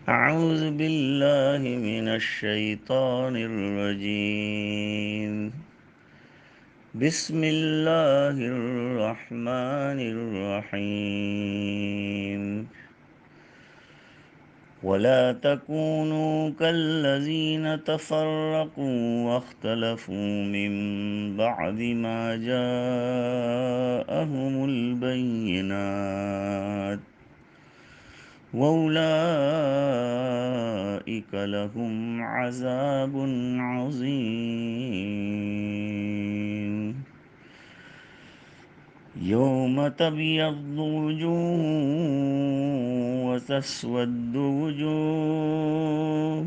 أعوذ بالله من الشيطان الرجيم. بسم الله الرحمن الرحيم. ولا تكونوا كالذين تفرقوا واختلفوا من بعد ما جاءهم البينات وأولئك لهم عذاب عظيم. يوم تبيض وجوه وتسود وجوه،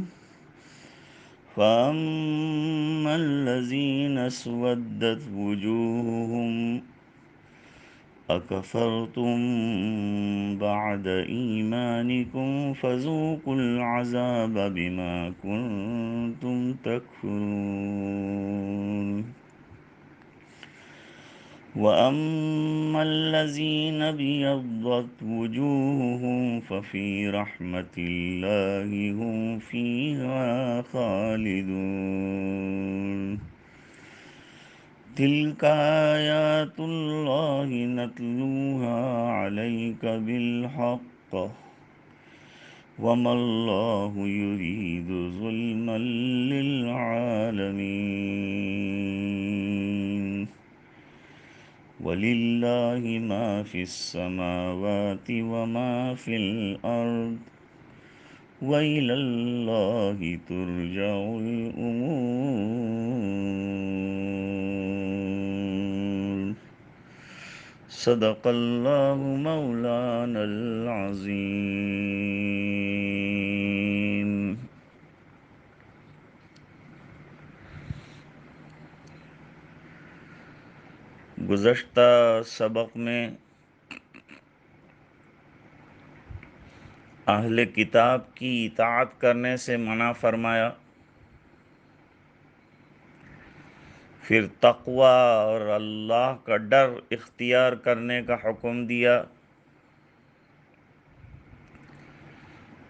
فأما الذين اسودت وجوههم أكفرتم بعد إيمانكم فذوقوا العذاب بما كنتم تكفرون. وأما الذين ابيضت وجوههم ففي رحمة الله هم فيها خالدون. تلك آيات الله نتلوها عليك بالحق وما الله يريد ظلما للعالمين. ولله ما في السماوات وما في الأرض وإلى الله ترجع الأمور. صدق اللہ مولانا العظیم. گزشتہ سبق میں اہل کتاب کی اطاعت کرنے سے منع فرمایا، پھر تقوی اور اللہ کا ڈر اختیار کرنے کا حکم دیا،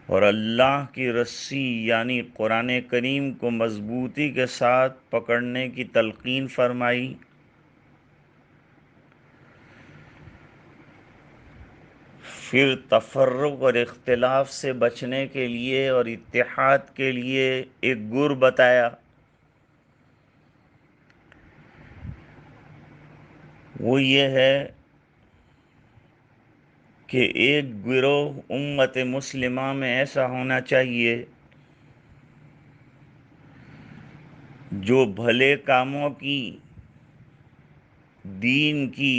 اور اللہ کی رسی یعنی قرآن کریم کو مضبوطی کے ساتھ پکڑنے کی تلقین فرمائی. پھر تفرق اور اختلاف سے بچنے کے لیے اور اتحاد کے لیے ایک گر بتایا. وہ یہ ہے کہ ایک گروہ امت مسلمہ میں ایسا ہونا چاہیے جو بھلے کاموں کی، دین کی،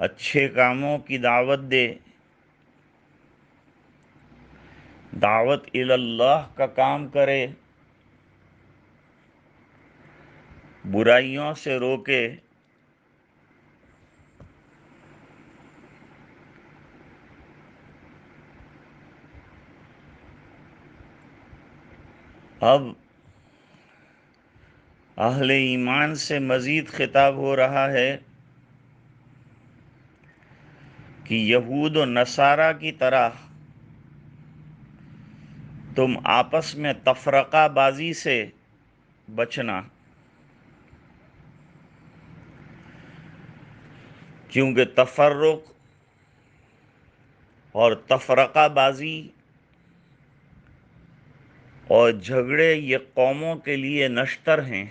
اچھے کاموں کی دعوت دے، دعوت اللہ کا کام کرے، برائیوں سے روکے، اب اہل ایمان سے مزید خطاب ہو رہا ہے کہ یہود و نصارہ کی طرح تم آپس میں تفرقہ بازی سے بچنا، کیونکہ تفرق اور تفرقہ بازی اور جھگڑے یہ قوموں کے لیے نشتر ہیں.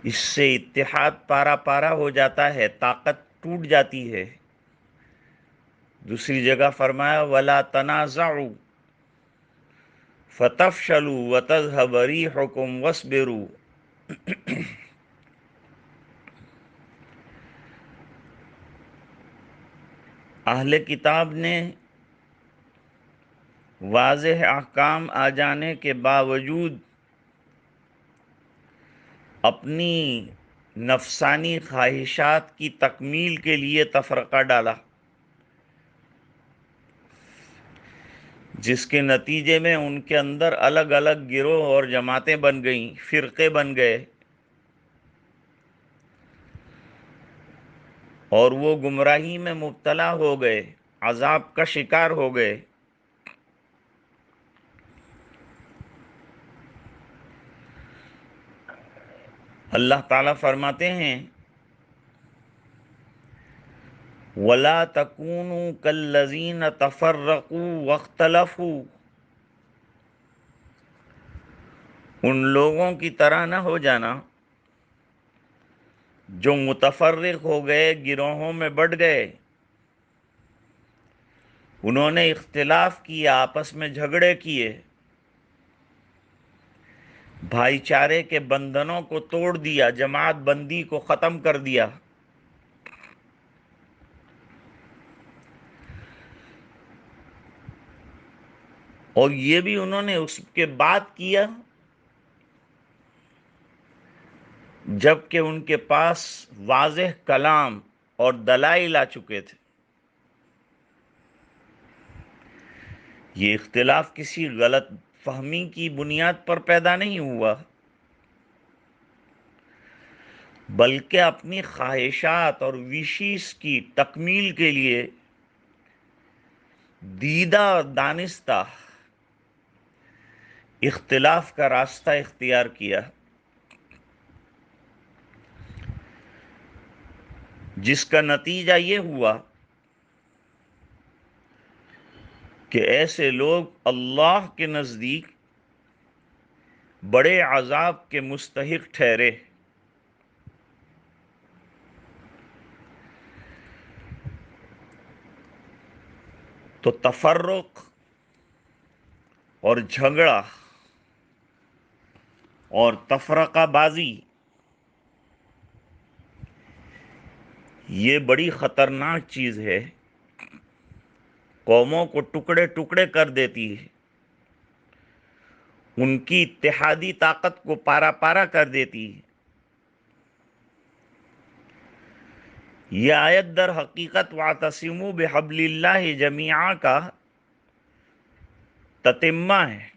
اس سے اتحاد پارا پارا ہو جاتا ہے، طاقت ٹوٹ جاتی ہے. دوسری جگہ فرمایا وَلَا تَنَازَعُوا فَتَفْشَلُوا وَتَذْهَبَ رِيحُكُمْ وَاصْبِرُوا. اہل کتاب نے واضح احکام آ جانے کے باوجود اپنی نفسانی خواہشات کی تکمیل کے لیے تفرقہ ڈالا، جس کے نتیجے میں ان کے اندر الگ الگ گروہ اور جماعتیں بن گئیں، فرقے بن گئے. اور وہ گمراہی میں مبتلا ہو گئے، عذاب کا شکار ہو گئے۔ اللہ تعالیٰ فرماتے ہیں وَلَا تَكُونُوا كَالَّذِينَ تَفَرَّقُوا وَاخْتَلَفُوا، ان لوگوں کی طرح نہ ہو جانا جو متفرق ہو گئے، گروہوں میں بٹ گئے، انہوں نے اختلاف کیا، آپس میں جھگڑے کیے، بھائی چارے کے بندھنوں کو توڑ دیا، جماعت بندی کو ختم کر دیا۔ اور یہ بھی انہوں نے اس کے بعد کیا جب کہ ان کے پاس واضح کلام اور دلائل آ چکے تھے۔ یہ اختلاف کسی غلط فہمی کی بنیاد پر پیدا نہیں ہوا، بلکہ اپنی خواہشات اور وشیز کی تکمیل کے لیے دیدہ اور دانستہ اختلاف کا راستہ اختیار کیا، جس کا نتیجہ یہ ہوا کہ ایسے لوگ اللہ کے نزدیک بڑے عذاب کے مستحق ٹھہرے۔ تو تفرق اور جھگڑا اور تفرقہ بازی یہ بڑی خطرناک چیز ہے، قوموں کو ٹکڑے ٹکڑے کر دیتی ہے، ان کی اتحادی طاقت کو پارا پارا کر دیتی ہے۔ یہ آیت در حقیقت وَاعْتَصِمُوا بِحَبْلِ اللَّهِ جَمِيعًا کا تتمہ ہے۔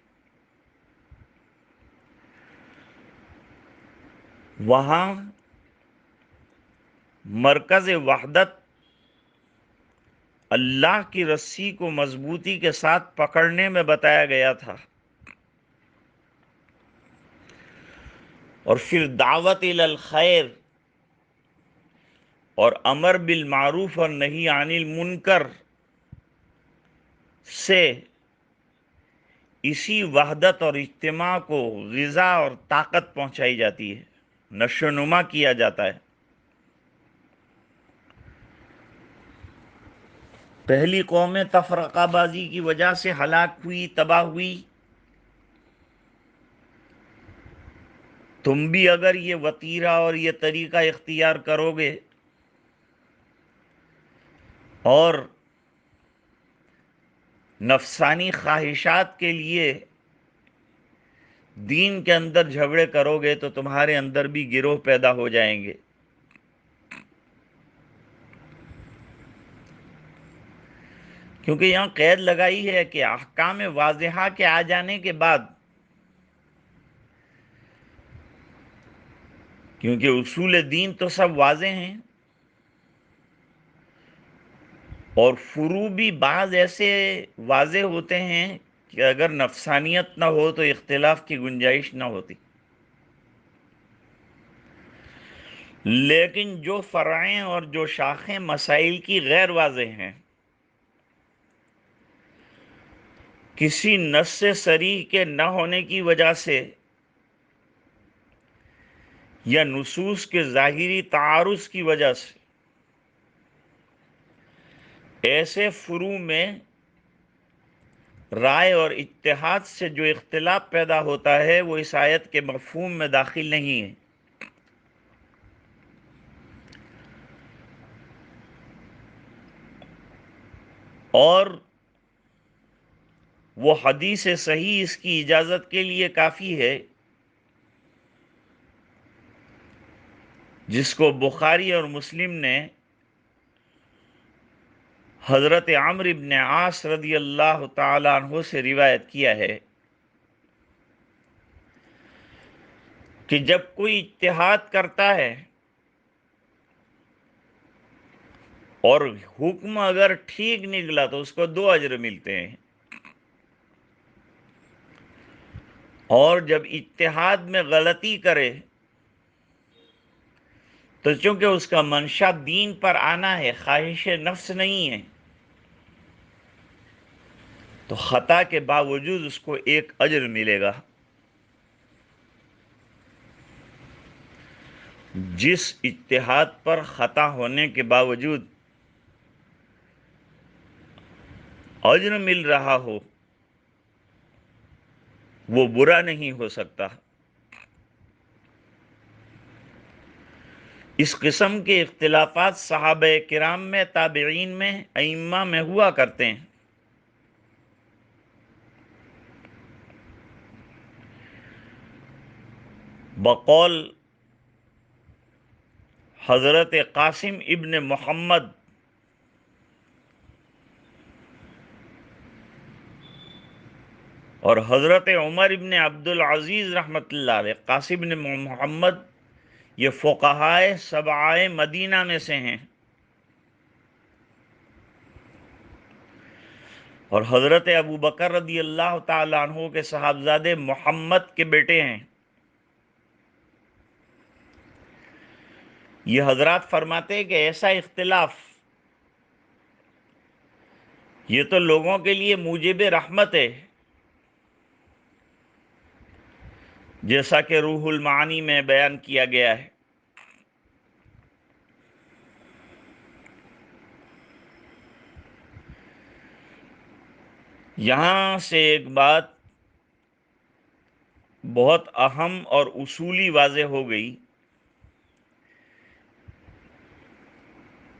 وہاں مرکز وحدت اللہ کی رسی کو مضبوطی کے ساتھ پکڑنے میں بتایا گیا تھا، اور پھر دعوت الی الخیر اور امر بالمعروف اور نہی عن المنکر سے اسی وحدت اور اجتماع کو غذا اور طاقت پہنچائی جاتی ہے، نشو و نما کیا جاتا ہے۔ پہلی قومیں تفرقہ بازی کی وجہ سے ہلاک ہوئی، تباہ ہوئی۔ تم بھی اگر یہ وتیرہ اور یہ طریقہ اختیار کرو گے اور نفسانی خواہشات کے لیے دین کے اندر جھگڑے کرو گے تو تمہارے اندر بھی گروہ پیدا ہو جائیں گے۔ کیونکہ یہاں قید لگائی ہے کہ احکام واضحہ کے آ جانے کے بعد، کیونکہ اصول دین تو سب واضح ہیں، اور فروع بھی بعض ایسے واضح ہوتے ہیں کہ اگر نفسانیت نہ ہو تو اختلاف کی گنجائش نہ ہوتی، لیکن جو فرعیں اور جو شاخیں مسائل کی غیر واضح ہیں، کسی نص صریح کے نہ ہونے کی وجہ سے یا نصوص کے ظاہری تعارض کی وجہ سے، ایسے فروع میں رائے اور اتحاد سے جو اختلاف پیدا ہوتا ہے وہ اس آیت کے مفہوم میں داخل نہیں ہے۔ اور وہ حدیث صحیح اس کی اجازت کے لیے کافی ہے، جس کو بخاری اور مسلم نے حضرت عمرو بن عاص رضی اللہ تعالی عنہ سے روایت کیا ہے کہ جب کوئی اتحاد کرتا ہے اور حکم اگر ٹھیک نکلا تو اس کو 2 اجر ملتے ہیں، اور جب اجتہاد میں غلطی کرے تو چونکہ اس کا منشا دین پر آنا ہے، خواہش نفس نہیں ہے، تو خطا کے باوجود اس کو 1 اجر ملے گا۔ جس اجتہاد پر خطا ہونے کے باوجود اجر مل رہا ہو وہ برا نہیں ہو سکتا۔ اس قسم کے اختلافات صحابہ کرام میں، تابعین میں، ائمہ میں ہوا کرتے ہیں۔ بقول حضرت قاسم ابن محمد اور حضرت عمر ابن عبد العزیز رحمۃ اللہ علیہ، قاسم ابن محمد یہ فقہائے 7 مدینہ میں سے ہیں، اور حضرت ابو بکر رضی اللہ تعالیٰ عنہ کے صاحبزادے محمد کے بیٹے ہیں۔ یہ حضرات فرماتے ہیں کہ ایسا اختلاف یہ تو لوگوں کے لیے موجب رحمت ہے، جیسا کہ روح المعانی میں بیان کیا گیا ہے۔ یہاں سے ایک بات بہت اہم اور اصولی واضح ہو گئی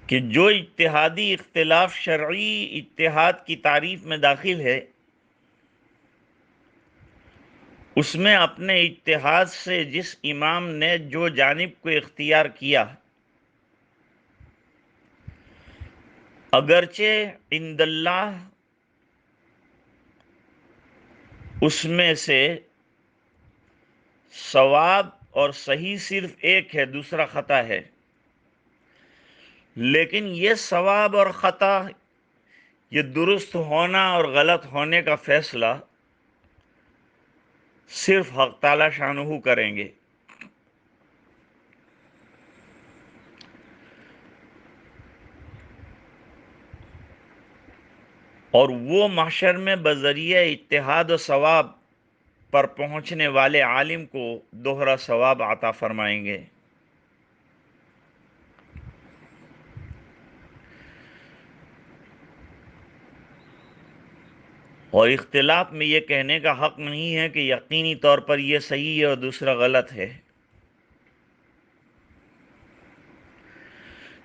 کہ جو اجتہادی اختلاف شرعی اجتہاد کی تعریف میں داخل ہے، اس میں اپنے اجتہاد سے جس امام نے جو جانب کو اختیار کیا، اگرچہ عند اللہ اس میں سے صواب اور صحیح صرف ایک ہے، دوسرا خطا ہے، لیکن یہ صواب اور خطا، یہ درست ہونا اور غلط ہونے کا فیصلہ صرف حق تعالی شانہ کریں گے۔ اور وہ محشر میں بذریعہ اتحاد و ثواب پر پہنچنے والے عالم کو دوہرا ثواب عطا فرمائیں گے۔ اور اختلاف میں یہ کہنے کا حق نہیں ہے کہ یقینی طور پر یہ صحیح ہے اور دوسرا غلط ہے،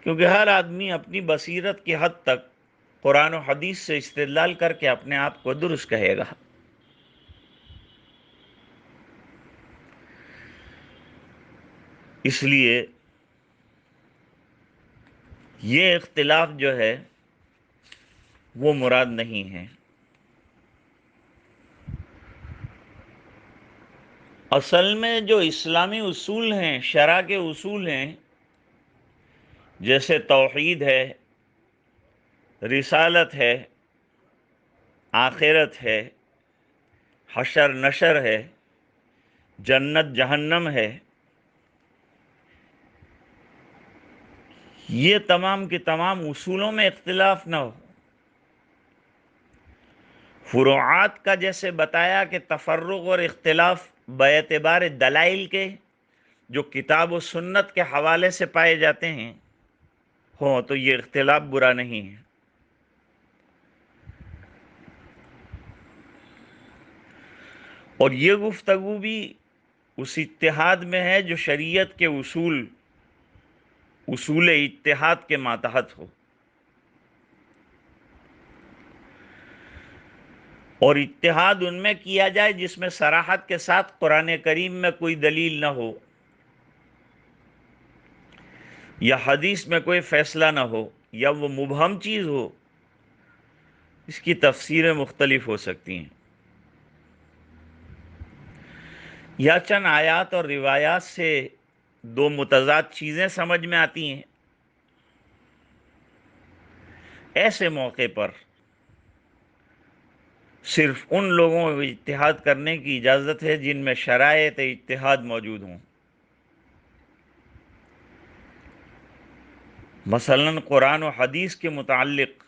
کیونکہ ہر آدمی اپنی بصیرت کی حد تک قرآن و حدیث سے استدلال کر کے اپنے آپ کو درست کہے گا۔ اس لیے یہ اختلاف جو ہے وہ مراد نہیں ہے۔ اصل میں جو اسلامی اصول ہیں، شرع کے اصول ہیں، جیسے توحید ہے، رسالت ہے، آخرت ہے، حشر نشر ہے، جنت جہنم ہے، یہ تمام کے تمام اصولوں میں اختلاف نہ ہو۔ فروعات کا جیسے بتایا کہ تفرق اور اختلاف باعتبار دلائل کے جو کتاب و سنت کے حوالے سے پائے جاتے ہیں ہوں تو یہ اختلاف برا نہیں ہے۔ اور یہ گفتگو بھی اس اتحاد میں ہے جو شریعت کے اصول اتحاد کے ماتحت ہو، اور اتحاد ان میں کیا جائے جس میں صراحت کے ساتھ قرآن کریم میں کوئی دلیل نہ ہو یا حدیث میں کوئی فیصلہ نہ ہو، یا وہ مبہم چیز ہو، اس کی تفسیریں مختلف ہو سکتی ہیں، یا چند آیات اور روایات سے دو متضاد چیزیں سمجھ میں آتی ہیں، ایسے موقع پر صرف ان لوگوں کو اجتہاد کرنے کی اجازت ہے جن میں شرائط اجتہاد موجود ہوں۔ مثلا قرآن و حدیث کے متعلق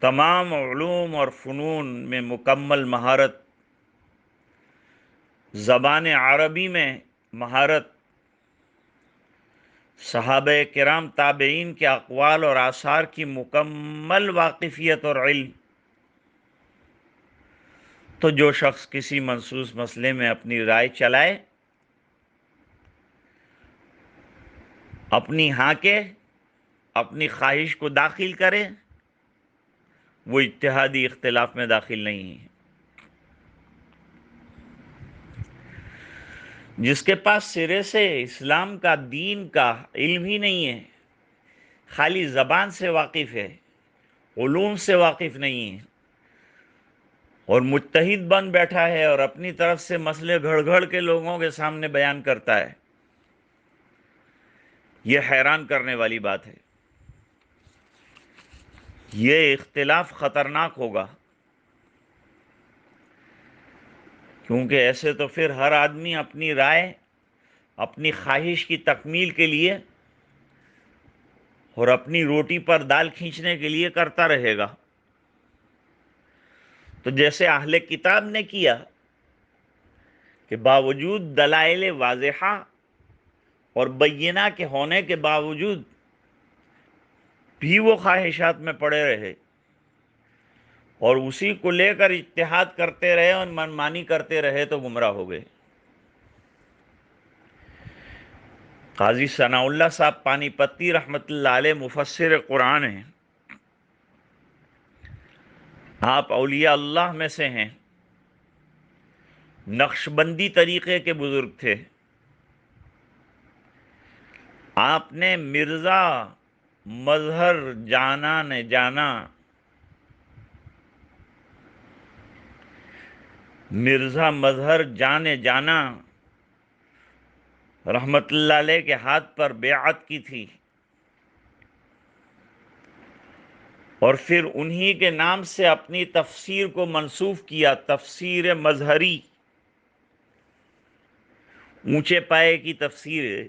تمام علوم اور فنون میں مکمل مہارت، زبان عربی میں مہارت، صحابہ کرام تابعین کے اقوال اور آثار کی مکمل واقفیت اور علم، تو جو شخص کسی مخصوص مسئلے میں اپنی رائے چلائے، اپنی ہانکے، اپنی خواہش کو داخل کرے، وہ اجتہادی اختلاف میں داخل نہیں ہے۔ جس کے پاس سرے سے اسلام کا، دین کا علم ہی نہیں ہے، خالی زبان سے واقف ہے، علوم سے واقف نہیں ہے، اور مجتہد بن بیٹھا ہے اور اپنی طرف سے مسئلے گھڑ گھڑ کے لوگوں کے سامنے بیان کرتا ہے، یہ حیران کرنے والی بات ہے۔ یہ اختلاف خطرناک ہوگا، کیونکہ ایسے تو پھر ہر آدمی اپنی رائے، اپنی خواہش کی تکمیل کے لیے اور اپنی روٹی پر دال کھینچنے کے لیے کرتا رہے گا۔ تو جیسے اہل کتاب نے کیا کہ باوجود دلائل واضحہ اور بینہ کے ہونے کے باوجود بھی وہ خواہشات میں پڑے رہے اور اسی کو لے کر اجتہاد کرتے رہے اور منمانی کرتے رہے، تو گمراہ ہو گئے۔ قاضی ثناء اللہ صاحب پانی پتی رحمۃ اللہ علیہ مفسر قرآن ہیں، آپ اولیاء اللہ میں سے ہیں، نقشبندی طریقے کے بزرگ تھے۔ آپ نے مرزا مظہر جانا نے جانا، مرزا مظہر جانے جانا رحمت اللہ علیہ کے ہاتھ پر بیعت کی تھی، اور پھر انہی کے نام سے اپنی تفسیر کو منسوب کیا، تفسیر مظہری، اونچے پائے کی تفسیر ہے،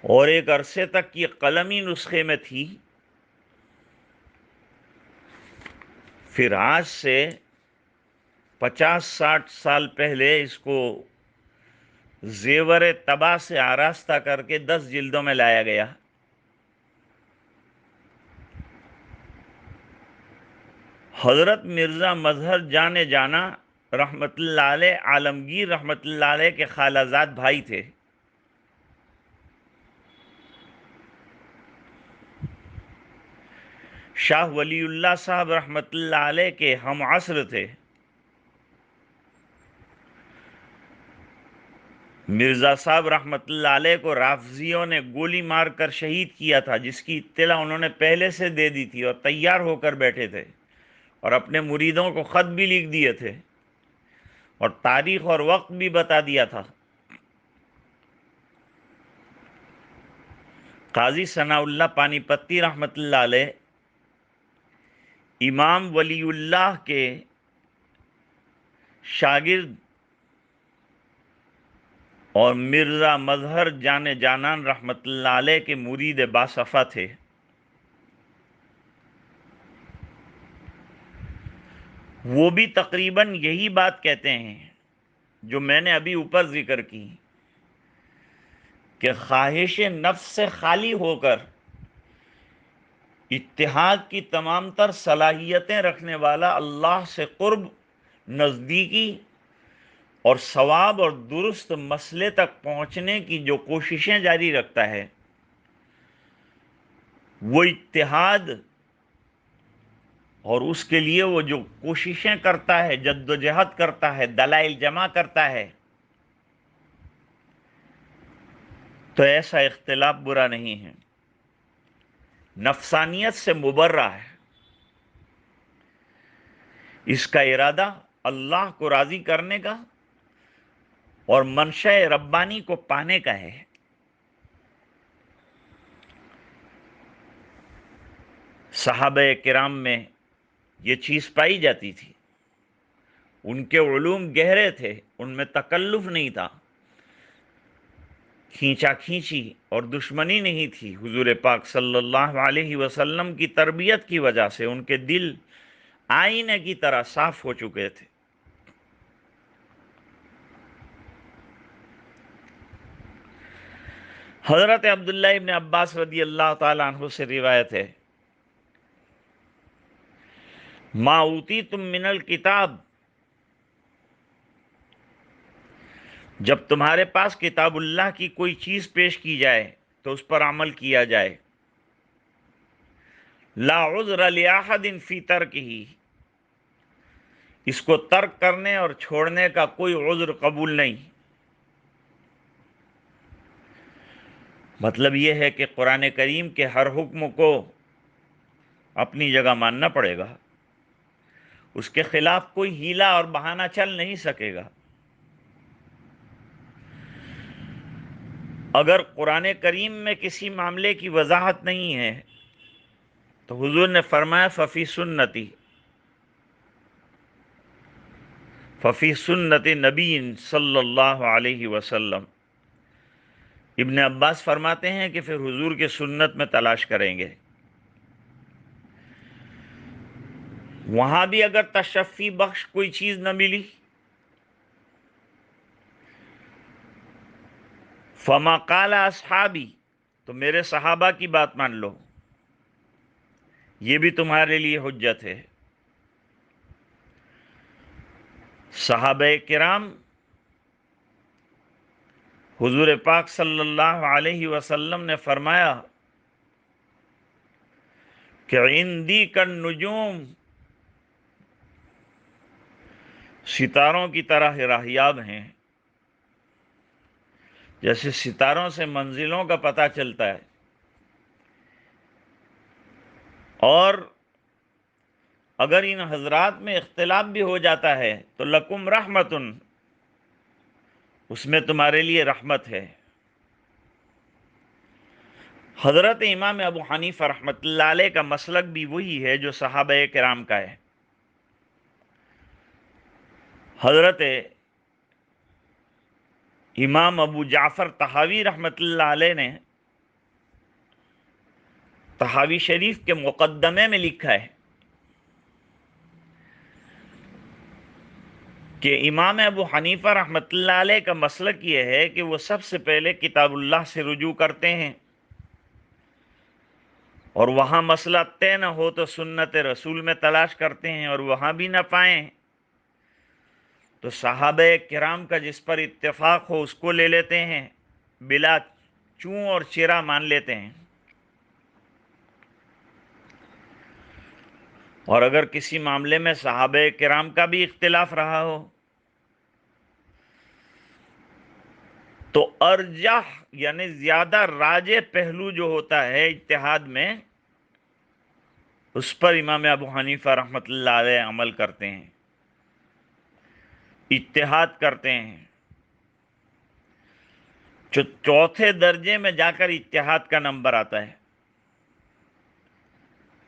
اور ایک عرصے تک یہ قلمی نسخے میں تھی۔ پھر آج سے 50-60 سال پہلے اس کو زیور طبع سے آراستہ کر کے 10 جلدوں میں لایا گیا۔ حضرت مرزا مظہر جانے جانا رحمت اللہ علیہ عالمگیر رحمت اللہ علیہ کے خالہ زاد بھائی تھے۔ شاہ ولی اللہ صاحب رحمت اللہ علیہ کے ہم عصر تھے۔ مرزا صاحب رحمت اللہ علیہ کو رافضیوں نے گولی مار کر شہید کیا تھا، جس کی اطلاع انہوں نے پہلے سے دے دی تھی اور تیار ہو کر بیٹھے تھے، اور اپنے مریدوں کو خط بھی لکھ دیے تھے اور تاریخ اور وقت بھی بتا دیا تھا۔ قاضی ثناء اللہ پانی پتی رحمت اللہ علیہ امام ولی اللہ کے شاگرد اور مرزا مظہر جانے جانان رحمت اللہ علیہ کے مرید باصفا تھے۔ وہ بھی تقریباً یہی بات کہتے ہیں جو میں نے ابھی اوپر ذکر کی، کہ خواہش نفس سے خالی ہو کر اتحاد کی تمام تر صلاحیتیں رکھنے والا اللہ سے قرب، نزدیکی اور ثواب اور درست مسئلے تک پہنچنے کی جو کوششیں جاری رکھتا ہے، وہ اتحاد اور اس کے لیے وہ جو کوششیں کرتا ہے، جد و جہد کرتا ہے، دلائل جمع کرتا ہے، تو ایسا اختلاف برا نہیں ہے، نفسانیت سے مبرہ ہے۔ اس کا ارادہ اللہ کو راضی کرنے کا اور منشأ ربانی کو پانے کا ہے۔ صحابہ کرام میں یہ چیز پائی جاتی تھی، ان کے علوم گہرے تھے، ان میں تکلف نہیں تھا، کھینچا کھینچی اور دشمنی نہیں تھی۔ حضور پاک صلی اللہ علیہ وسلم کی تربیت کی وجہ سے ان کے دل آئینے کی طرح صاف ہو چکے تھے۔ حضرت عبداللہ ابن عباس رضی اللہ تعالیٰ عنہ سے روایت ہے، ما اوتیتم من الکتاب، جب تمہارے پاس کتاب اللہ کی کوئی چیز پیش کی جائے تو اس پر عمل کیا جائے، لا عذر لأحد فی ترکہ، اس کو ترک کرنے اور چھوڑنے کا کوئی عذر قبول نہیں۔ مطلب یہ ہے کہ قرآن کریم کے ہر حکم کو اپنی جگہ ماننا پڑے گا، اس کے خلاف کوئی ہیلا اور بہانہ چل نہیں سکے گا۔ اگر قرآن کریم میں کسی معاملے کی وضاحت نہیں ہے تو حضور نے فرمایا ففی سنتی، ففی سنت نبی صلی اللہ علیہ وسلم۔ ابن عباس فرماتے ہیں کہ پھر حضور کے سنت میں تلاش کریں گے۔ وہاں بھی اگر تشفی بخش کوئی چیز نہ ملی، فما قال اصحابی، تو میرے صحابہ کی بات مان لو، یہ بھی تمہارے لیے حجت ہے۔ صحابہ کرام حضور پاک صلی اللہ علیہ وسلم نے فرمایا کہ عندی کالنجوم، ستاروں کی طرح راہیاب ہیں۔ جیسے ستاروں سے منزلوں کا پتہ چلتا ہے، اور اگر ان حضرات میں اختلاف بھی ہو جاتا ہے تو لکم رحمتن، اس میں تمہارے لیے رحمت ہے۔ حضرت امام ابو حنیفہ رحمۃ اللہ علیہ کا مسلک بھی وہی ہے جو صحابہ کرام کا ہے۔ حضرت امام ابو جعفر طحاوی رحمۃ اللہ علیہ نے طحاوی شریف کے مقدمے میں لکھا ہے کہ امام ابو حنیفہ رحمۃ اللہ علیہ کا مسلک یہ ہے کہ وہ سب سے پہلے کتاب اللہ سے رجوع کرتے ہیں، اور وہاں مسئلہ طے نہ ہو تو سنت رسول میں تلاش کرتے ہیں، اور وہاں بھی نہ پائیں تو صحابہ کرام کا جس پر اتفاق ہو اس کو لے لیتے ہیں، بلا چوں اور چرا مان لیتے ہیں۔ اور اگر کسی معاملے میں صحابہ کرام کا بھی اختلاف رہا ہو تو ارجح یعنی زیادہ راجح پہلو جو ہوتا ہے اجتہاد میں، اس پر امام ابو حنیفہ رحمۃ اللہ علیہ عمل کرتے ہیں، اجتہاد کرتے ہیں۔ جو چوتھے درجے میں جا کر اجتہاد کا نمبر آتا ہے۔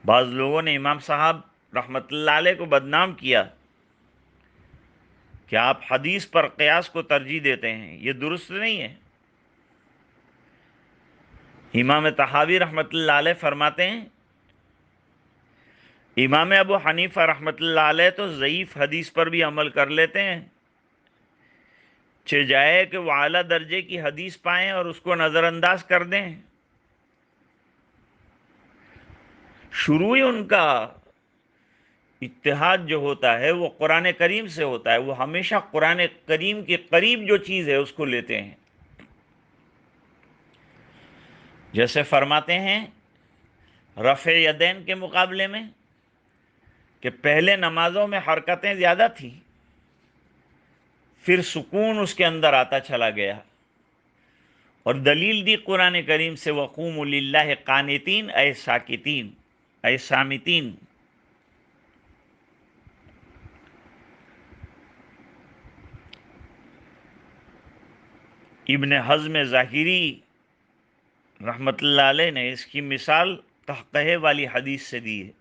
بعض لوگوں نے امام صاحب رحمۃ اللہ علیہ کو بدنام کیا کہ آپ حدیث پر قیاس کو ترجیح دیتے ہیں، یہ درست نہیں ہے۔ امام طحاوی رحمۃ اللہ علیہ فرماتے ہیں امام ابو حنیفہ رحمۃ اللہ علیہ تو ضعیف حدیث پر بھی عمل کر لیتے ہیں، چہ جائے کہ وہ اعلیٰ درجے کی حدیث پائیں اور اس کو نظر انداز کر دیں۔ شروع ہی ان کا اتحاد جو ہوتا ہے وہ قرآن کریم سے ہوتا ہے، وہ ہمیشہ قرآن کریم کے قریب جو چیز ہے اس کو لیتے ہیں۔ جیسے فرماتے ہیں رفع یدین کے مقابلے میں کہ پہلے نمازوں میں حرکتیں زیادہ تھیں، پھر سکون اس کے اندر آتا چلا گیا، اور دلیل دی قرآن کریم سے وقوموا للہ قانتین اے ساکتین اے سامتین۔ ابن حزم ظاہری رحمۃ اللہ علیہ نے اس کی مثال قہقہے والی حدیث سے دی ہے۔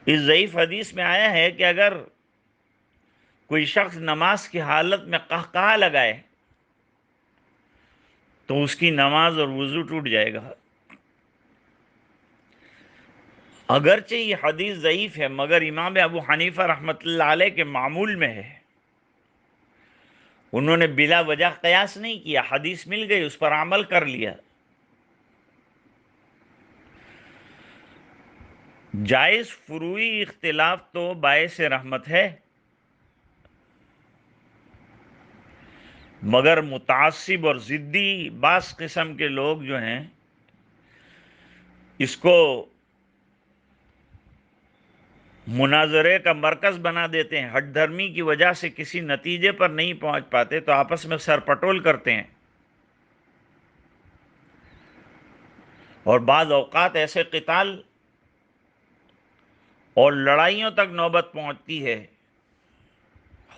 اس ضعیف حدیث میں آیا ہے کہ اگر کوئی شخص نماز کی حالت میں قہقہا لگائے تو اس کی نماز اور وضو ٹوٹ جائے گا۔ اگرچہ یہ حدیث ضعیف ہے مگر امام ابو حنیفہ رحمۃ اللہ علیہ کے معمول میں ہے، انہوں نے بلا وجہ قیاس نہیں کیا، حدیث مل گئی اس پر عمل کر لیا۔ جائز فروعی اختلاف تو باعث رحمت ہے، مگر متعصب اور ضدی بعض قسم کے لوگ جو ہیں اس کو مناظرے کا مرکز بنا دیتے ہیں، ہٹ دھرمی کی وجہ سے کسی نتیجے پر نہیں پہنچ پاتے تو آپس میں سر پٹول کرتے ہیں، اور بعض اوقات ایسے قتال اور لڑائیوں تک نوبت پہنچتی ہے،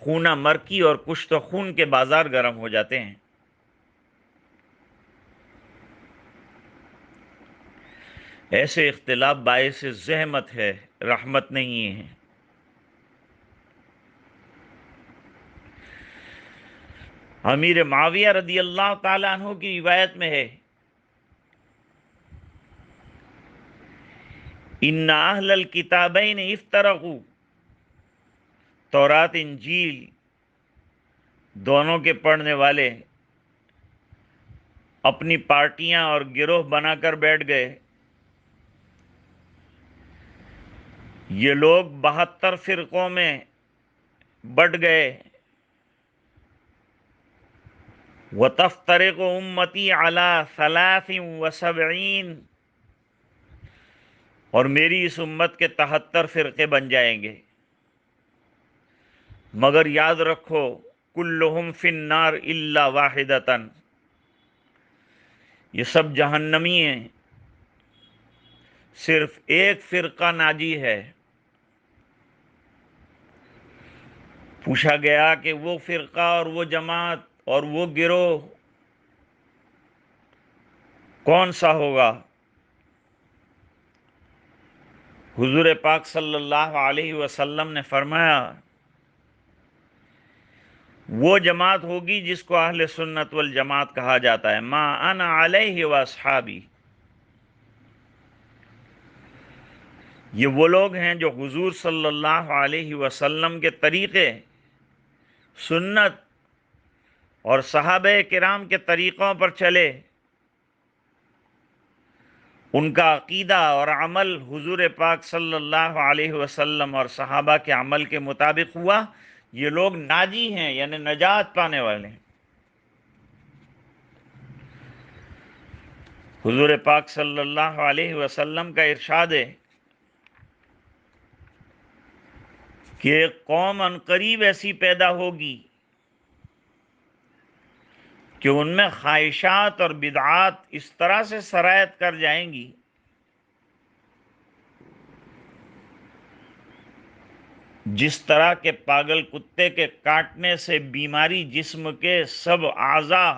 خونہ مرکی اور کشت و خون کے بازار گرم ہو جاتے ہیں۔ ایسے اختلاف باعث زحمت ہے، رحمت نہیں ہے۔ امیر معاویہ رضی اللہ تعالیٰ عنہ کی روایت میں ہے، ان اہل الکتابین افترقوا، تورات انجیل دونوں کے پڑھنے والے اپنی پارٹیاں اور گروہ بنا کر بیٹھ گئے، یہ لوگ 72 فرقوں میں بٹ گئے، وَتَفْتَرِقُ أُمَّتِي عَلَى 73 اور میری اس امت کے 73 فرقے بن جائیں گے، مگر یاد رکھو کلہم فی النار الا واحدۃ، یہ سب جہنمی ہیں، صرف ایک فرقہ ناجی ہے۔ پوچھا گیا کہ وہ فرقہ اور وہ جماعت اور وہ گروہ کون سا ہوگا؟ حضور پاک صلی اللہ علیہ وسلم نے فرمایا وہ جماعت ہوگی جس کو اہل سنت والجماعت کہا جاتا ہے، ما انا علیہ واصحابی، یہ وہ لوگ ہیں جو حضور صلی اللہ علیہ وسلم کے طریقے، سنت اور صحابہ کرام کے طریقوں پر چلے، ان کا عقیدہ اور عمل حضور پاک صلی اللہ علیہ وسلم اور صحابہ کے عمل کے مطابق ہوا، یہ لوگ ناجی ہیں، یعنی نجات پانے والے ہیں۔ حضور پاک صلی اللہ علیہ وسلم کا ارشاد ہے کہ ایک قوم عنقریب ایسی پیدا ہوگی کہ ان میں خواہشات اور بدعات اس طرح سے سرایت کر جائیں گی جس طرح کے پاگل کتے کے کاٹنے سے بیماری جسم کے سب اعضاء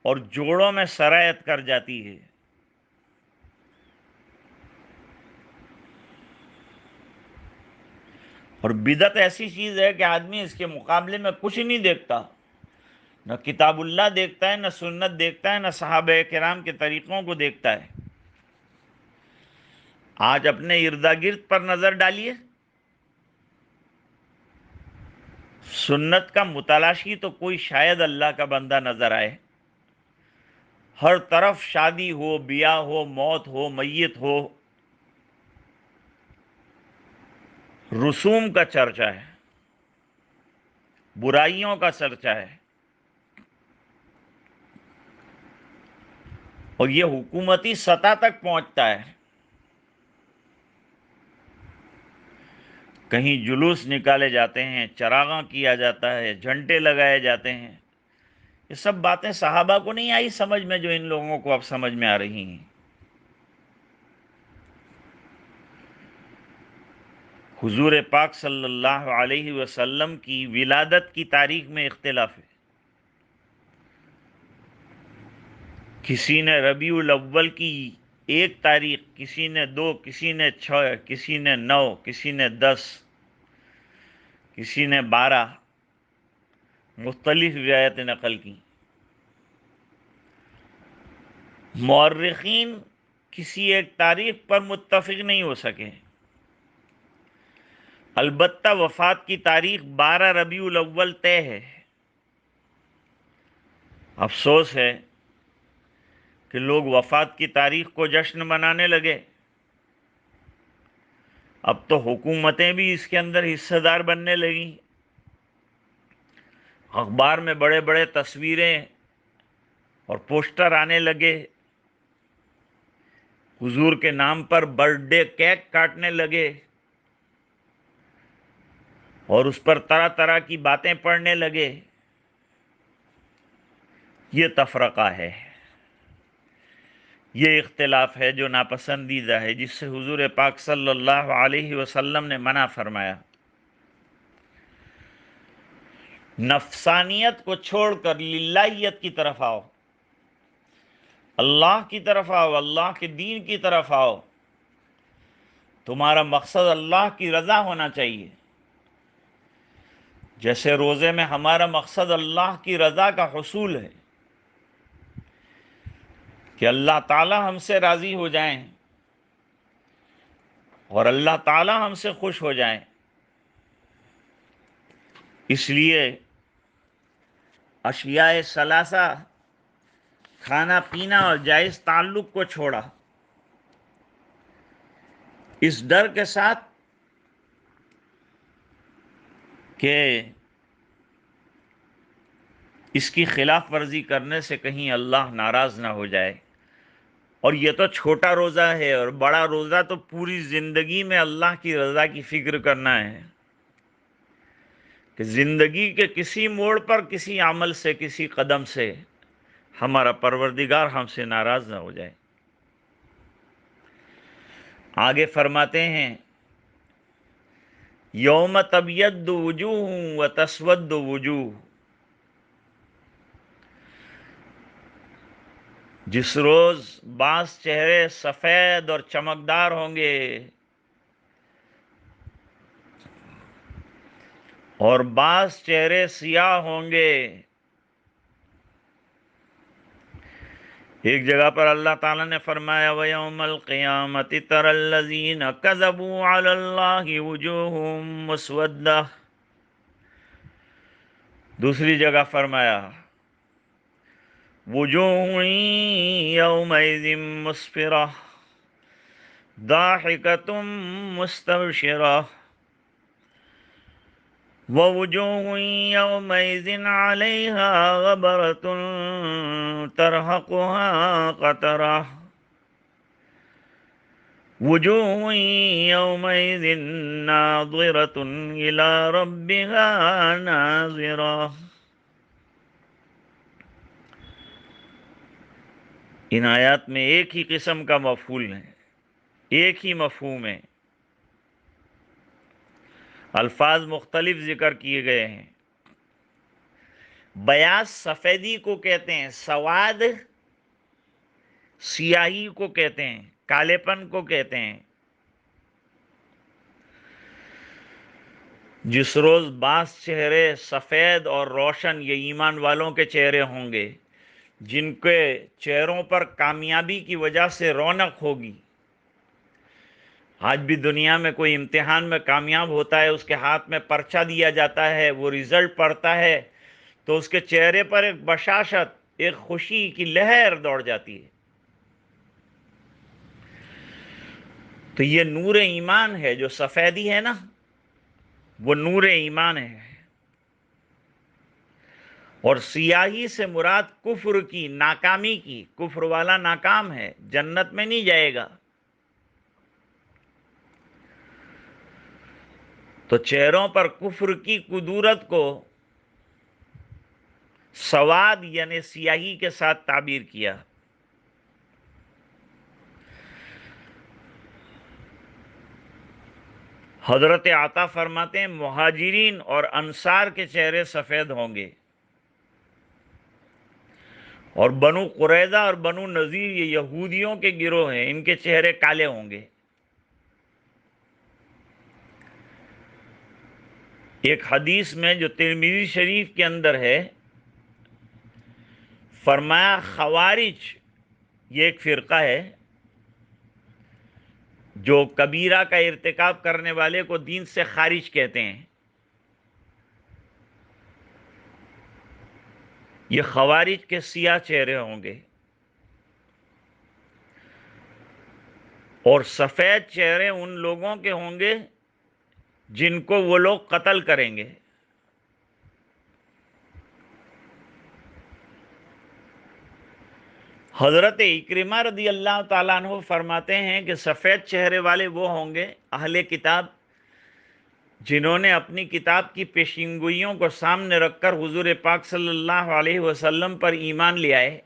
اور جوڑوں میں سرایت کر جاتی ہے۔ اور بدعت ایسی چیز ہے کہ آدمی اس کے مقابلے میں کچھ نہیں دیکھتا، نہ کتاب اللہ دیکھتا ہے، نہ سنت دیکھتا ہے، نہ صحابہ کرام کے طریقوں کو دیکھتا ہے۔ آج اپنے اردا گرد پر نظر ڈالیے، سنت کا متلاشی تو کوئی شاید اللہ کا بندہ نظر آئے۔ ہر طرف شادی ہو، بیاہ ہو، موت ہو، میت ہو، رسوم کا چرچا ہے، برائیوں کا چرچا ہے، اور یہ حکومتی سطح تک پہنچتا ہے۔ کہیں جلوس نکالے جاتے ہیں، چراغاں کیا جاتا ہے، جھنڈے لگائے جاتے ہیں، یہ سب باتیں صحابہ کو نہیں آئی سمجھ میں جو ان لوگوں کو اب سمجھ میں آ رہی ہیں۔ حضور پاک صلی اللہ علیہ وسلم کی ولادت کی تاریخ میں اختلاف ہے۔ کسی نے ربیع الاول کی 1 تاریخ، کسی نے 2، کسی نے 6، کسی نے 9، کسی نے 10، کسی نے 12، مختلف روایتیں نقل کی۔ مورخین کسی ایک تاریخ پر متفق نہیں ہو سکے، البتہ وفات کی تاریخ 12 ربیع الاول طے ہے۔ افسوس ہے کہ لوگ وفات کی تاریخ کو جشن منانے لگے۔ اب تو حکومتیں بھی اس کے اندر حصہ دار بننے لگیں، اخبار میں بڑے بڑے تصویریں اور پوسٹر آنے لگے، حضور کے نام پر برتھ ڈے کیک کاٹنے لگے اور اس پر طرح طرح کی باتیں پڑھنے لگے۔ یہ تفرقہ ہے، یہ اختلاف ہے جو ناپسندیدہ ہے، جس سے حضور پاک صلی اللہ علیہ وسلم نے منع فرمایا۔ نفسانیت کو چھوڑ کر للہیت کی طرف آؤ، اللہ کی طرف آؤ، اللہ کے دین کی طرف آؤ۔ تمہارا مقصد اللہ کی رضا ہونا چاہیے، جیسے روزے میں ہمارا مقصد اللہ کی رضا کا حصول ہے کہ اللہ تعالی ہم سے راضی ہو جائیں اور اللہ تعالی ہم سے خوش ہو جائیں۔ اس لیے اشیاء ثلاثہ، کھانا پینا اور جائز تعلق کو چھوڑا، اس ڈر کے ساتھ کہ اس کی خلاف ورزی کرنے سے کہیں اللہ ناراض نہ ہو جائے۔ اور یہ تو چھوٹا روزہ ہے، اور بڑا روزہ تو پوری زندگی میں اللہ کی رضا کی فکر کرنا ہے کہ زندگی کے کسی موڑ پر، کسی عمل سے، کسی قدم سے ہمارا پروردگار ہم سے ناراض نہ ہو جائے۔ آگے فرماتے ہیں یوم تبیض وجوہ و تسود وجوہ، جس روز بعض چہرے سفید اور چمکدار ہوں گے اور بعض چہرے سیاہ ہوں گے۔ ایک جگہ پر اللہ تعالیٰ نے فرمایا وَيَوْمَ الْقِيَامَةِ تَرَى الَّذِينَ كَذَبُوا عَلَى اللَّهِ وُجُوهُهُمْ مُسْوَدَّةٌ۔ دوسری جگہ فرمایا وُجُوهٌ يَوْمَئِذٍ مُسْفِرَةٌ ضَاحِكَةٌ مُسْتَبْشِرَةٌ وَوُجُوهٌ يَوْمَئِذٍ عَلَيْهَا غَبَرَةٌ تَرْهَقُهَا قَتَرَةٌ وُجُوهٌ يَوْمَئِذٍ نَاظِرَةٌ إِلَى رَبِّهَا نَاظِرَةٌ۔ ان آیات میں ایک ہی قسم کا مفعول ہے، ایک ہی مفہوم ہے، الفاظ مختلف ذکر کیے گئے ہیں۔ بیاض سفیدی کو کہتے ہیں، سواد سیاہی کو کہتے ہیں، کالے پن کو کہتے ہیں۔ جس روز بعض چہرے سفید اور روشن، یہ ایمان والوں کے چہرے ہوں گے جن کے چہروں پر کامیابی کی وجہ سے رونق ہوگی۔ آج بھی دنیا میں کوئی امتحان میں کامیاب ہوتا ہے، اس کے ہاتھ میں پرچہ دیا جاتا ہے، وہ رزلٹ پڑھتا ہے تو اس کے چہرے پر ایک بشاشت، ایک خوشی کی لہر دوڑ جاتی ہے۔ تو یہ نور ایمان ہے، جو سفیدی ہے نا، وہ نور ایمان ہے۔ اور سیاہی سے مراد کفر کی، ناکامی کی، کفر والا ناکام ہے، جنت میں نہیں جائے گا۔ تو چہروں پر کفر کی کدورت کو سواد یعنی سیاہی کے ساتھ تعبیر کیا۔ حضرت عطا فرماتے ہیں مہاجرین اور انصار کے چہرے سفید ہوں گے، اور بنو قریظہ اور بنو نذیر یہ یہودیوں کے گروہ ہیں، ان کے چہرے کالے ہوں گے۔ ایک حدیث میں جو ترمذی شریف کے اندر ہے، فرمایا خوارج یہ ایک فرقہ ہے جو کبیرہ کا ارتکاب کرنے والے کو دین سے خارج کہتے ہیں۔ یہ خوارج کے سیاہ چہرے ہوں گے اور سفید چہرے ان لوگوں کے ہوں گے جن کو وہ لوگ قتل کریں گے۔ حضرت اکرمہ رضی اللہ تعالیٰ عنہ فرماتے ہیں کہ سفید چہرے والے وہ ہوں گے اہل کتاب جنہوں نے اپنی کتاب کی پیشینگوئیوں کو سامنے رکھ کر حضور پاک صلی اللہ علیہ وسلم پر ایمان لے آئے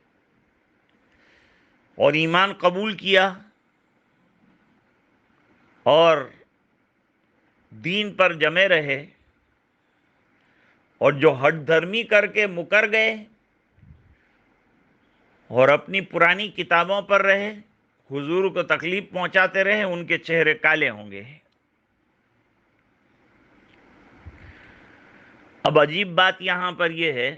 اور ایمان قبول کیا اور دین پر جمے رہے، اور جو ہٹ دھرمی کر کے مکر گئے اور اپنی پرانی کتابوں پر رہے، حضور کو تکلیف پہنچاتے رہے، ان کے چہرے کالے ہوں گے۔ اب عجیب بات یہاں پر یہ ہے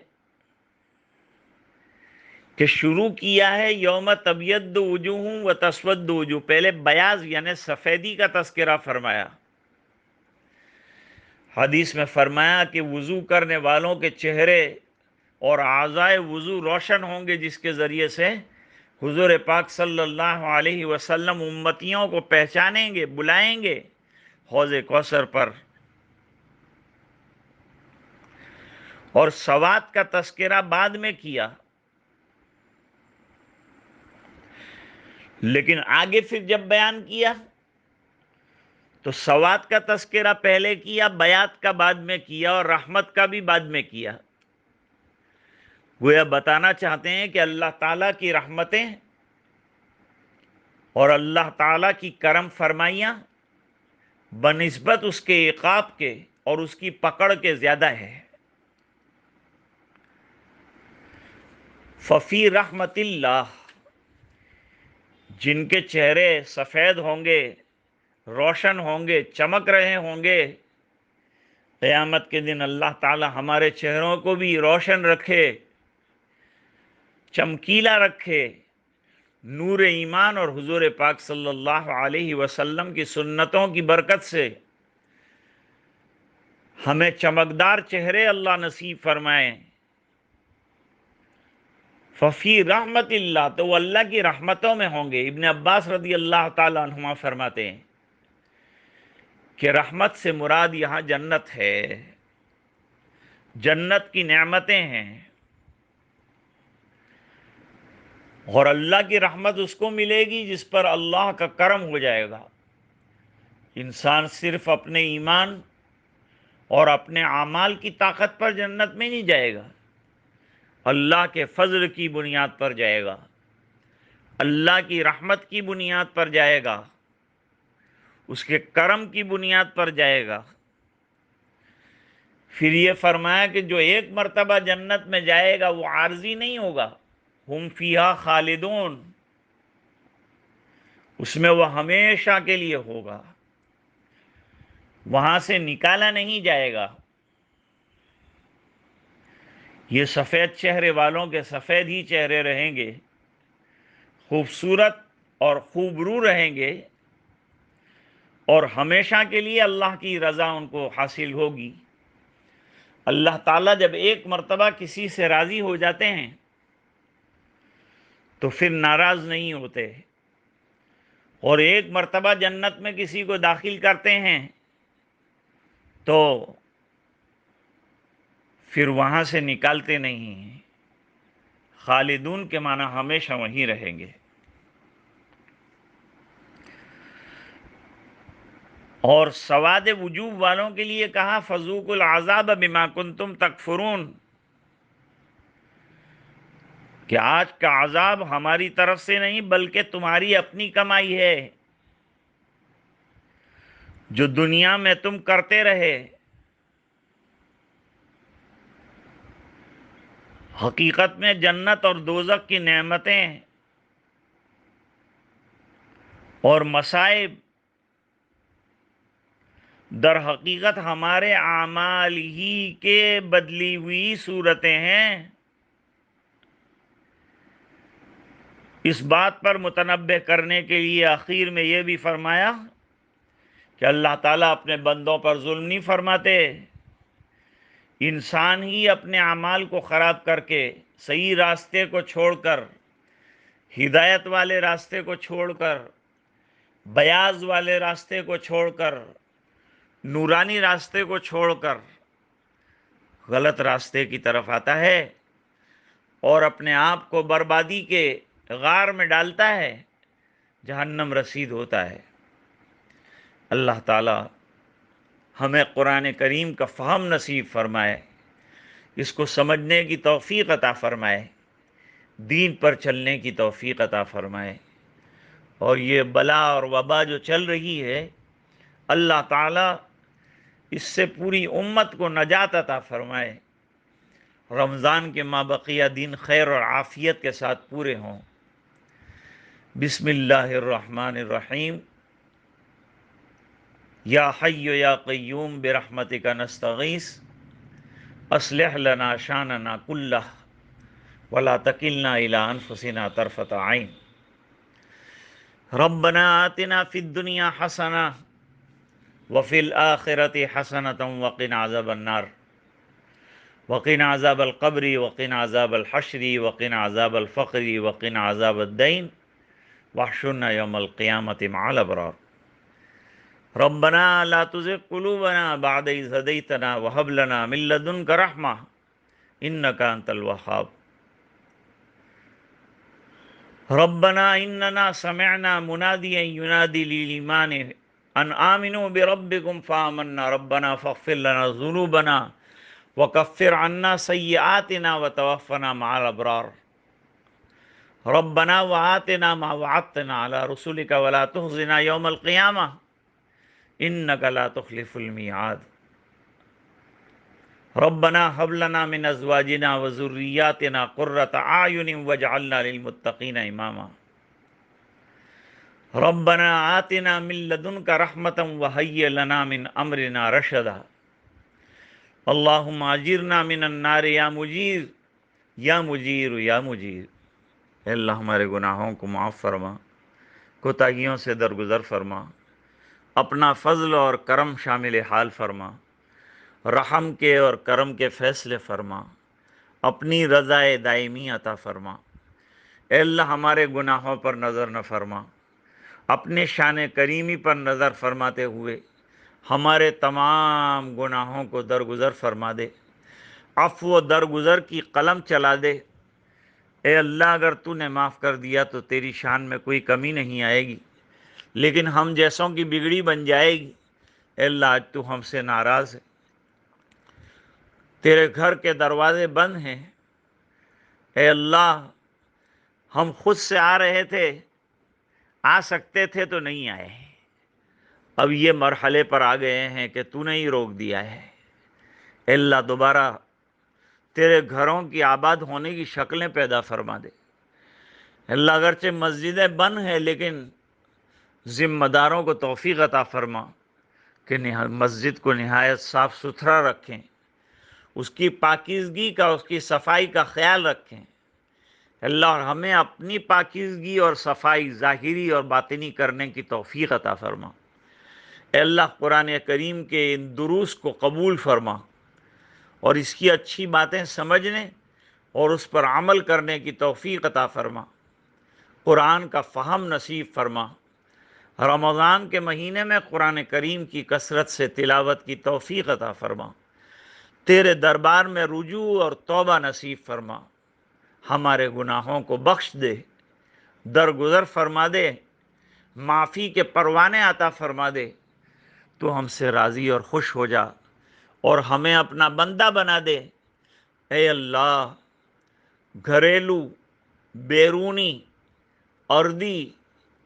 کہ شروع کیا ہے یوم تبیض وجوہ و تسود وجوہ، پہلے بیاض یعنی سفیدی کا تذکرہ فرمایا۔ حدیث میں فرمایا کہ وضو کرنے والوں کے چہرے اور اعضائے وضو روشن ہوں گے، جس کے ذریعے سے حضور پاک صلی اللہ علیہ وسلم امتیوں کو پہچانیں گے، بلائیں گے حوض کوثر پر۔ اور سواد کا تذکرہ بعد میں کیا، لیکن آگے پھر جب بیان کیا تو سواد کا تذکرہ پہلے کیا، بیات کا بعد میں کیا، اور رحمت کا بھی بعد میں کیا۔ گویا بتانا چاہتے ہیں کہ اللہ تعالیٰ کی رحمتیں اور اللہ تعالیٰ کی کرم فرمائیاں بنسبت اس کے عقاب کے اور اس کی پکڑ کے زیادہ ہے۔ ففی رحمت اللہ، جن کے چہرے سفید ہوں گے، روشن ہوں گے، چمک رہے ہوں گے، قیامت کے دن اللہ تعالی ہمارے چہروں کو بھی روشن رکھے، چمکیلا رکھے، نور ایمان اور حضور پاک صلی اللہ علیہ وسلم کی سنتوں کی برکت سے ہمیں چمکدار چہرے اللہ نصیب فرمائیں۔ ففی رحمت اللہ، تو وہ اللہ کی رحمتوں میں ہوں گے۔ ابن عباس رضی اللہ تعالی عنہما فرماتے ہیں کہ رحمت سے مراد یہاں جنت ہے، جنت کی نعمتیں ہیں، اور اللہ کی رحمت اس کو ملے گی جس پر اللہ کا کرم ہو جائے گا۔ انسان صرف اپنے ایمان اور اپنے اعمال کی طاقت پر جنت میں نہیں جائے گا، اللہ کے فضل کی بنیاد پر جائے گا، اللہ کی رحمت کی بنیاد پر جائے گا، اس کے کرم کی بنیاد پر جائے گا۔ پھر یہ فرمایا کہ جو ایک مرتبہ جنت میں جائے گا وہ عارضی نہیں ہوگا، ہم فیہا خالدون، اس میں وہ ہمیشہ کے لیے ہوگا، وہاں سے نکالا نہیں جائے گا۔ یہ سفید چہرے والوں کے سفید ہی چہرے رہیں گے، خوبصورت اور خوبرو رہیں گے، اور ہمیشہ کے لیے اللہ کی رضا ان کو حاصل ہوگی۔ اللہ تعالیٰ جب ایک مرتبہ کسی سے راضی ہو جاتے ہیں تو پھر ناراض نہیں ہوتے، اور ایک مرتبہ جنت میں کسی کو داخل کرتے ہیں تو پھر وہاں سے نکالتے نہیں ہیں۔ خالدون کے معنی ہمیشہ وہیں رہیں گے۔ اور سواد وجوہ والوں کے لیے کہا فذوقوا العذاب بما کنتم تکفرون، کہ آج کا عذاب ہماری طرف سے نہیں بلکہ تمہاری اپنی کمائی ہے، جو دنیا میں تم کرتے رہے۔ حقیقت میں جنت اور دوزخ کی نعمتیں اور مصائب در حقیقت ہمارے اعمال ہی کے بدلی ہوئی صورتیں ہیں۔ اس بات پر متنبہ کرنے کے لیے آخر میں یہ بھی فرمایا کہ اللہ تعالیٰ اپنے بندوں پر ظلم نہیں فرماتے، انسان ہی اپنے اعمال کو خراب کر کے صحیح راستے کو چھوڑ کر، ہدایت والے راستے کو چھوڑ کر، بیاض والے راستے کو چھوڑ کر، نورانی راستے کو چھوڑ کر غلط راستے کی طرف آتا ہے اور اپنے آپ کو بربادی کے غار میں ڈالتا ہے، جہنم رسید ہوتا ہے۔ اللہ تعالی ہمیں قرآن کریم کا فہم نصیب فرمائے، اس کو سمجھنے کی توفیق عطا فرمائے، دین پر چلنے کی توفیق عطا فرمائے، اور یہ بلا اور وبا جو چل رہی ہے اللہ تعالی اس سے پوری امت کو نجات عطا فرمائے، رمضان کے مابقیہ دن خیر اور عافیت کے ساتھ پورے ہوں۔ بسم اللہ الرحمن الرحیم۔ یا حی یا قیوم برحمتک نستغیث اصلح لنا شاننا کلہ ولا تکلنا الی انفسنا طرفۃ عین۔ ربنا آتنا فی الدنیا حسنہ وفی الآخرۃ حسنۃ وقنا عذاب النار وقنا عذاب القبر وقنا عذاب الحشر وقنا عذاب الفقر وقنا عذاب الدین واحشرنا یوم القیامۃ مع الابرار۔ ربنا لا تزغ قلوبنا بعد إذ هديتنا وهب لنا من لدنك رحمة إنك أنت الوهاب۔ ربنا إننا سمعنا مناديا ينادي للإيمان أن آمنوا بربكم فآمنا ربنا فاغفر لنا ذنوبنا وكفر عنا سيئاتنا وتوفنا مع الأبرار۔ ربنا وآتنا ما وعدتنا على رسلك ولا تخزنا يوم القيامة إنك لا تخلف الميعاد۔ ربنا هب لنا من ازواجنا وذرياتنا قرة اعین واجعلنا للمتقین اماما۔ ربنا آتنا من لدنك رحمة وهيئ لنا من امرنا رشدا۔ اللهم اجرنا من النار یا مجیر یا مجیر یا مجیر۔ اے اللہ ہمارے گناہوں کو معاف فرما، کوتاہیوں سے درگزر فرما، اپنا فضل اور کرم شامل حال فرما، رحم کے اور کرم کے فیصلے فرما، اپنی رضا دائمی عطا فرما۔ اے اللہ ہمارے گناہوں پر نظر نہ فرما، اپنے شان کریمی پر نظر فرماتے ہوئے ہمارے تمام گناہوں کو درگزر فرما دے، عفو و درگزر کی قلم چلا دے۔ اے اللہ اگر تو نے معاف کر دیا تو تیری شان میں کوئی کمی نہیں آئے گی، لیکن ہم جیسوں کی بگڑی بن جائے گی۔ اے اللہ آج تو ہم سے ناراض ہے، تیرے گھر کے دروازے بند ہیں۔ اے اللہ ہم خود سے آ رہے تھے، آ سکتے تھے تو نہیں آئے، اب یہ مرحلے پر آ گئے ہیں کہ تو نے ہی روک دیا ہے۔ اے اللہ دوبارہ تیرے گھروں کی آباد ہونے کی شکلیں پیدا فرما دے۔ اے اللہ اگرچہ مسجدیں بند ہیں لیکن ذمہ داروں کو توفیق عطا فرما کہ مسجد کو نہایت صاف ستھرا رکھیں، اس کی پاکیزگی کا، اس کی صفائی کا خیال رکھیں۔ اللہ اور ہمیں اپنی پاکیزگی اور صفائی ظاہری اور باطنی کرنے کی توفیق عطا فرما۔ اے اللہ قرآن کریم کے ان دروس کو قبول فرما اور اس کی اچھی باتیں سمجھنے اور اس پر عمل کرنے کی توفیق عطا فرما۔ قرآن کا فہم نصیب فرما۔ رمضان کے مہینے میں قرآن کریم کی کثرت سے تلاوت کی توفیق عطا فرما۔ تیرے دربار میں رجوع اور توبہ نصیب فرما، ہمارے گناہوں کو بخش دے، درگزر فرما دے، معافی کے پروانے عطا فرما دے۔ تو ہم سے راضی اور خوش ہو جا اور ہمیں اپنا بندہ بنا دے۔ اے اللہ گھریلو، بیرونی، ارضی،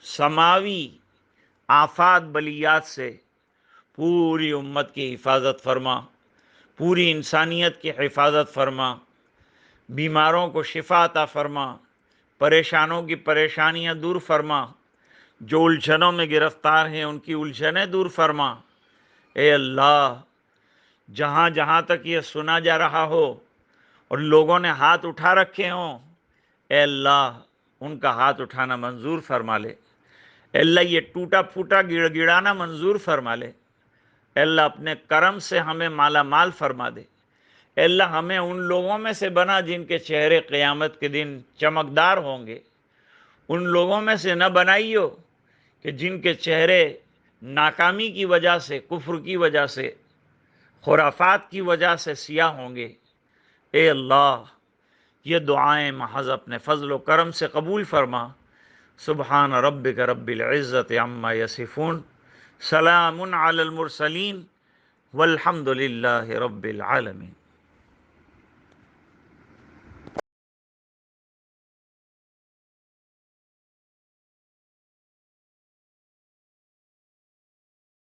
سماوی آفات بلیات سے پوری امت کی حفاظت فرما، پوری انسانیت کی حفاظت فرما۔ بیماروں کو شفا عطا فرما، پریشانوں کی پریشانیاں دور فرما، جو الجھنوں میں گرفتار ہیں ان کی الجھنیں دور فرما۔ اے اللہ، جہاں جہاں تک یہ سنا جا رہا ہو اور لوگوں نے ہاتھ اٹھا رکھے ہوں، اے اللہ ان کا ہاتھ اٹھانا منظور فرما لے۔ اے اللہ یہ ٹوٹا پھوٹا گڑ گڑانا منظور فرما لے۔ اے اللہ اپنے کرم سے ہمیں مالا مال فرما دے۔ اے اللہ ہمیں ان لوگوں میں سے بنا جن کے چہرے قیامت کے دن چمکدار ہوں گے، ان لوگوں میں سے نہ بنائیو کہ جن کے چہرے ناکامی کی وجہ سے، کفر کی وجہ سے، خرافات کی وجہ سے سیاہ ہوں گے۔ اے اللہ یہ دعائیں محض اپنے فضل و کرم سے قبول فرما۔ سبحان ربک رب العزت عما یصفون، سلام علی المرسلین، والحمد للہ رب العالمین۔